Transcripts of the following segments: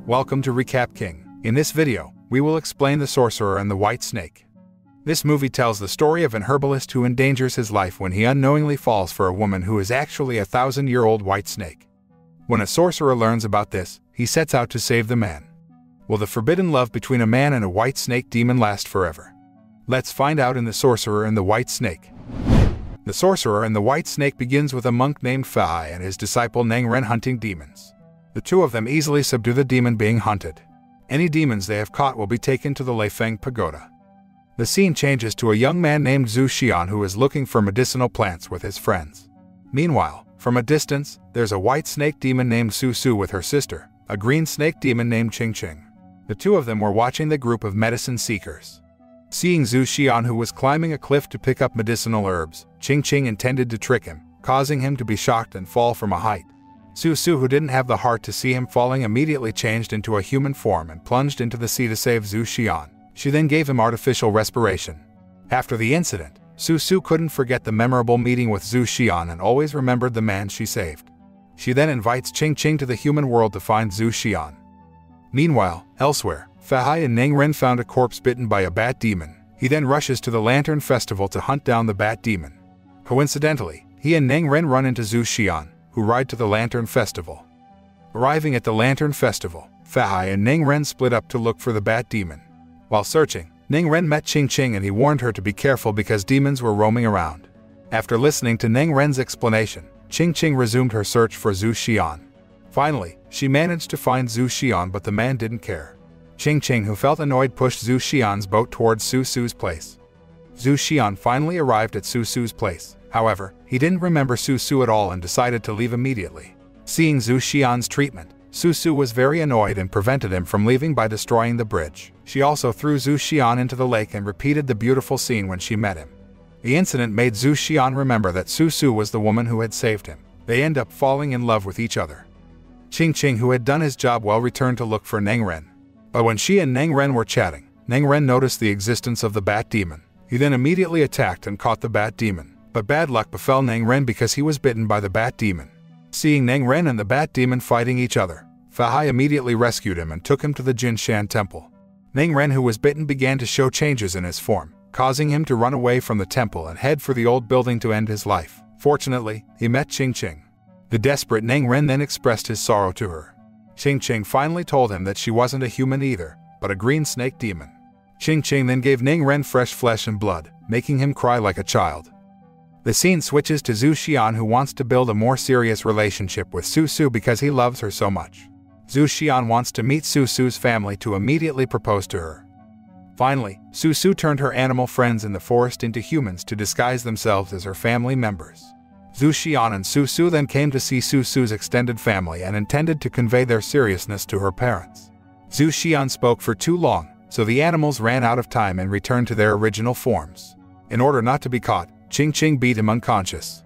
Welcome to Recap King. In this video, we will explain The Sorcerer and the White Snake. This movie tells the story of an herbalist who endangers his life when he unknowingly falls for a woman who is actually a 1,000-year-old white snake. When a sorcerer learns about this, he sets out to save the man. Will the forbidden love between a man and a white snake demon last forever? Let's find out in The Sorcerer and the White Snake. The Sorcerer and the White Snake begins with a monk named Fai and his disciple Nang Ren hunting demons. The two of them easily subdue the demon being hunted. Any demons they have caught will be taken to the Leifeng Pagoda. The scene changes to a young man named Zhu Xian who is looking for medicinal plants with his friends. Meanwhile, from a distance, there's a white snake demon named Su Su with her sister, a green snake demon named Ching Ching. The two of them were watching the group of medicine seekers. Seeing Zhu Xian who was climbing a cliff to pick up medicinal herbs, Ching Ching intended to trick him, causing him to be shocked and fall from a height. Su Su, who didn't have the heart to see him falling, immediately changed into a human form and plunged into the sea to save Zhu Xian. She then gave him artificial respiration. After the incident, Su Su couldn't forget the memorable meeting with Zhu Xian and always remembered the man she saved. She then invites Ching Ching to the human world to find Zhu Xian. Meanwhile, elsewhere, Fahai and Nang Ren found a corpse bitten by a bat demon. He then rushes to the Lantern Festival to hunt down the bat demon. Coincidentally, he and Nang Ren run into Zhu Xian, who ride to the Lantern Festival. Arriving at the Lantern Festival, Fahai and Nang Ren split up to look for the bat demon. While searching, Nang Ren met Ching Ching and he warned her to be careful because demons were roaming around. After listening to Nang Ren's explanation, Ching Ching resumed her search for Zhu Xian. Finally, she managed to find Zhu Xian, but the man didn't care. Ching Ching, who felt annoyed, pushed Zhu Xian's boat towards Su Su's place. Zhu Xian finally arrived at Su Su's place. However, he didn't remember Su Su at all and decided to leave immediately. Seeing Zhu Xian's treatment, Su Su was very annoyed and prevented him from leaving by destroying the bridge. She also threw Zhu Xian into the lake and repeated the beautiful scene when she met him. The incident made Zhu Xian remember that Su Su was the woman who had saved him. They end up falling in love with each other. Ching Ching, who had done his job well, returned to look for Nang Ren. But when she and Nang Ren were chatting, Nang Ren noticed the existence of the bat demon. He then immediately attacked and caught the bat demon. But bad luck befell Nang Ren because he was bitten by the bat demon. Seeing Nang Ren and the bat demon fighting each other, Fahai immediately rescued him and took him to the Jinshan temple. Nang Ren, who was bitten, began to show changes in his form, causing him to run away from the temple and head for the old building to end his life. Fortunately, he met Ching Ching. The desperate Nang Ren then expressed his sorrow to her. Ching Ching finally told him that she wasn't a human either, but a green snake demon. Ching Ching then gave Nang Ren fresh flesh and blood, making him cry like a child. The scene switches to Zhu Xian, who wants to build a more serious relationship with Su Su because he loves her so much. Zhu Xian wants to meet Su Su's family to immediately propose to her. Finally, Su Su turned her animal friends in the forest into humans to disguise themselves as her family members. Zhu Xian and Su Su then came to see Su Su's extended family and intended to convey their seriousness to her parents. Zhu Xian spoke for too long, so the animals ran out of time and returned to their original forms. In order not to be caught, Ching Ching beat him unconscious.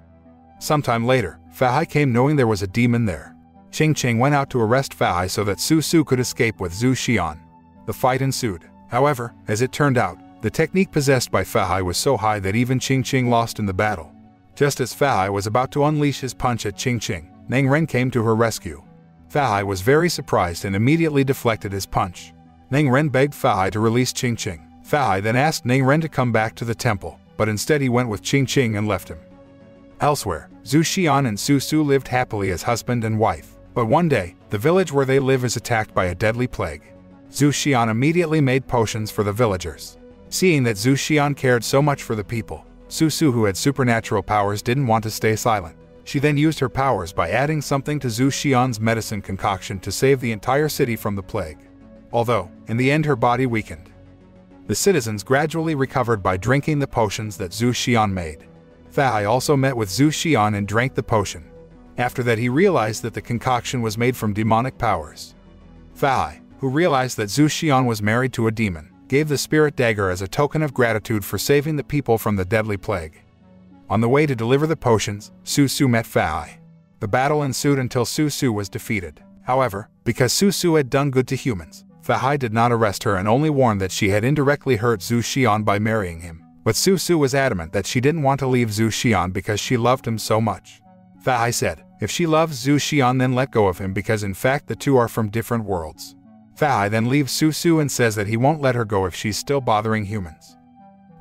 Sometime later, Fahai came knowing there was a demon there. Ching Ching went out to arrest Fahai so that Su Su could escape with Zhu Xian. The fight ensued. However, as it turned out, the technique possessed by Fahai was so high that even Ching Ching lost in the battle. Just as Fahai was about to unleash his punch at Ching Ching, Nang Ren came to her rescue. Fahai was very surprised and immediately deflected his punch. Nang Ren begged Fahai to release Ching Ching. Fahai then asked Nang Ren to come back to the temple, but instead he went with Ching Ching and left him. Elsewhere, Zhu Xian and Su Su lived happily as husband and wife. But one day, the village where they live is attacked by a deadly plague. Zhu Xian immediately made potions for the villagers. Seeing that Zhu Xian cared so much for the people, Su Su, who had supernatural powers, didn't want to stay silent. She then used her powers by adding something to Zhu Xian's medicine concoction to save the entire city from the plague. Although, in the end, her body weakened. The citizens gradually recovered by drinking the potions that Zhu Xian made. Fahai also met with Zhu Xian and drank the potion. After that, he realized that the concoction was made from demonic powers. Fahai, who realized that Zhu Xian was married to a demon, gave the spirit dagger as a token of gratitude for saving the people from the deadly plague. On the way to deliver the potions, Su Su met Fahai. The battle ensued until Su Su was defeated. However, because Su Su had done good to humans, Fahai did not arrest her and only warned that she had indirectly hurt Zhu Xian by marrying him. But Su Su was adamant that she didn't want to leave Zhu Xian because she loved him so much. Fa Hai said, if she loves Zhu Xian then let go of him because in fact the two are from different worlds. Fa Hai then leaves Su Su and says that he won't let her go if she's still bothering humans.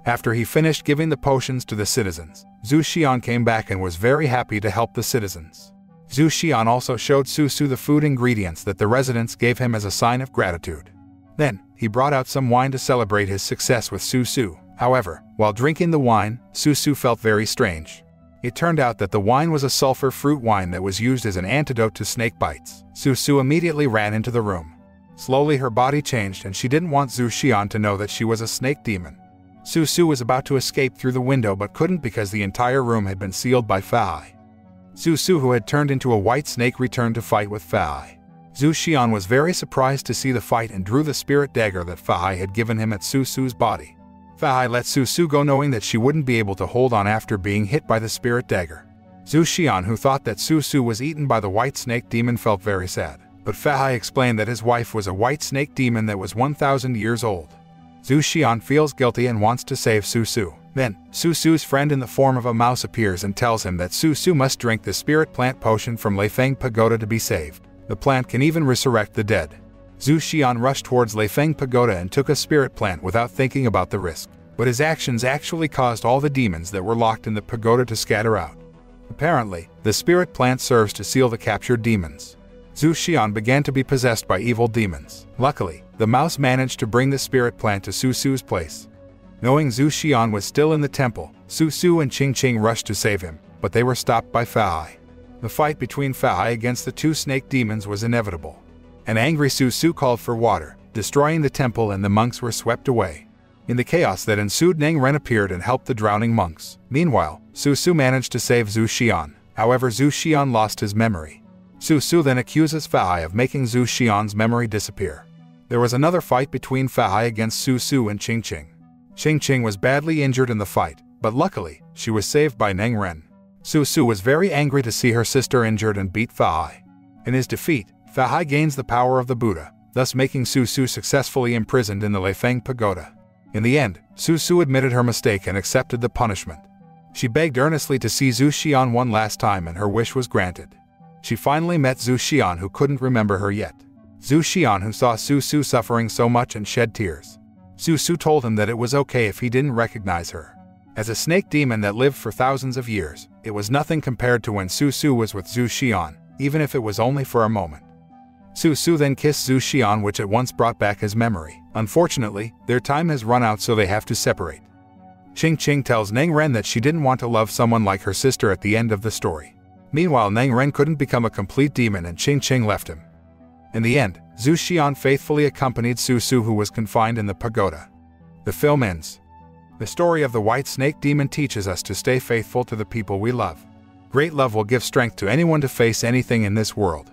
After he finished giving the potions to the citizens, Zhu Xian came back and was very happy to help the citizens. Zhu Xian also showed Su Su the food ingredients that the residents gave him as a sign of gratitude. Then, he brought out some wine to celebrate his success with Su Su. However, while drinking the wine, Su Su felt very strange. It turned out that the wine was a sulfur fruit wine that was used as an antidote to snake bites. Su Su immediately ran into the room. Slowly her body changed and she didn't want Zhu Xian to know that she was a snake demon. Su Su was about to escape through the window but couldn't because the entire room had been sealed by Fa Hai. Su Su, who had turned into a white snake, returned to fight with Fa Hai. Zhu Xian was very surprised to see the fight and drew the spirit dagger that Fa Hai had given him at Su Su's body. Fa Hai let Su Su go knowing that she wouldn't be able to hold on after being hit by the spirit dagger. Zhu Xian, who thought that Su Su was eaten by the white snake demon, felt very sad. But Fa Hai explained that his wife was a white snake demon that was 1,000 years old. Zhu Xian feels guilty and wants to save Su Su. Then, Su Su's friend in the form of a mouse appears and tells him that Su Su must drink the spirit plant potion from Leifeng Pagoda to be saved. The plant can even resurrect the dead. Zhu Xian rushed towards Leifeng Pagoda and took a spirit plant without thinking about the risk. But his actions actually caused all the demons that were locked in the pagoda to scatter out. Apparently, the spirit plant serves to seal the captured demons. Zhu Xian began to be possessed by evil demons. Luckily, the mouse managed to bring the spirit plant to Su Su's place. Knowing Zhu Xian was still in the temple, Su Su and Ching Ching rushed to save him, but they were stopped by Fa Hai. The fight between Fa Hai against the two snake demons was inevitable. An angry Su Su called for water, destroying the temple, and the monks were swept away. In the chaos that ensued, Neng Ren appeared and helped the drowning monks. Meanwhile, Su Su managed to save Zhu Xian. However, Zhu Xian lost his memory. Su Su then accuses Fa Hai of making Zhu Xian's memory disappear. There was another fight between Fa Hai against Su Su and Ching Ching. Ching Ching was badly injured in the fight, but luckily, she was saved by Neng Ren. Su Su was very angry to see her sister injured and beat Fa Hai. In his defeat, Fa Hai gains the power of the Buddha, thus making Su Su successfully imprisoned in the Leifeng Pagoda. In the end, Su Su admitted her mistake and accepted the punishment. She begged earnestly to see Zhu Xian one last time and her wish was granted. She finally met Zhu Xian, who couldn't remember her yet. Zhu Xian, who saw Su Su suffering so much and shed tears. Su Su told him that it was okay if he didn't recognize her. As a snake demon that lived for thousands of years, it was nothing compared to when Su Su was with Zhu Xian, even if it was only for a moment. Su Su then kissed Zhu Xian, which at once brought back his memory. Unfortunately, their time has run out, so they have to separate. Ching Ching tells Neng Ren that she didn't want to love someone like her sister at the end of the story. Meanwhile, Neng Ren couldn't become a complete demon and Ching Ching left him. In the end, Zhu Xian faithfully accompanied Su Su, who was confined in the pagoda. The film ends. The story of the white snake demon teaches us to stay faithful to the people we love. Great love will give strength to anyone to face anything in this world.